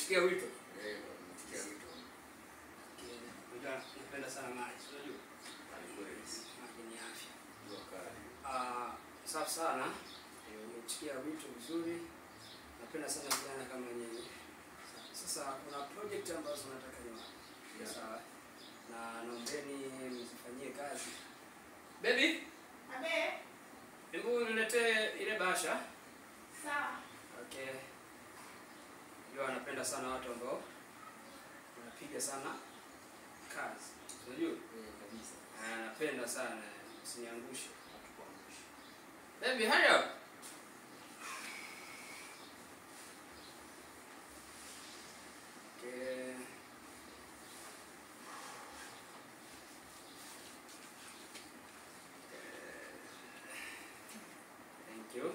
Umetikia wito? Umetikia wito. Unajua napenda sana maji, unajua? Maji ni afya. Safi sana. Umetikia wito vizuri. Napenda sana vijana kama nyinyi. Sasa kuna project ambazo nataka niwape. Sawa. Na naombeni mzifanyie kazi. Baby? Abe. Hebu niletee ile bahasha. Sawa. Okay. Ndio anapenda sana watu ambao wanapiga sana kazi. Unajua? Kabisa. Anapenda sana, usiniangushe. Baby, hurry up. Okay. Thank you.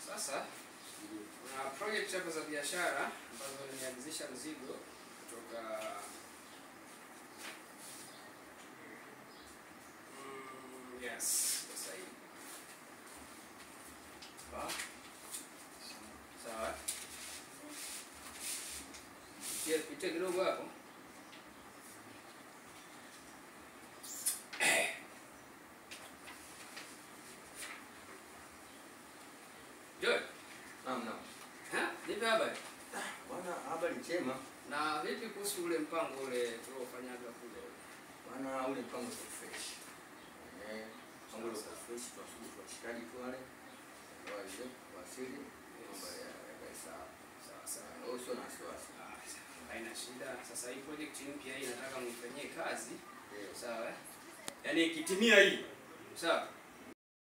Sasa kuna project hapa za biashara ambazo nimeanzisha mzigo kutoka yes, sasa hivi. Sawa. Pitia kidogo hapo. Joy. Naam. Nipe habari. Bwana, habari njema. Na vipi kuhusu ule mpango ule tuliofanyaga kule? Bwana, ule mpango uko fresh. Mpango uko fresh, tunasubiri washikaji tu wale. Wale wasili mambo ya sawa. Sawa. Usio na wasiwasi. Haina shida. Sasa hii project mpya hii nataka mfanyie kazi. Sawa. Yaani ikitimia hii. Sawa.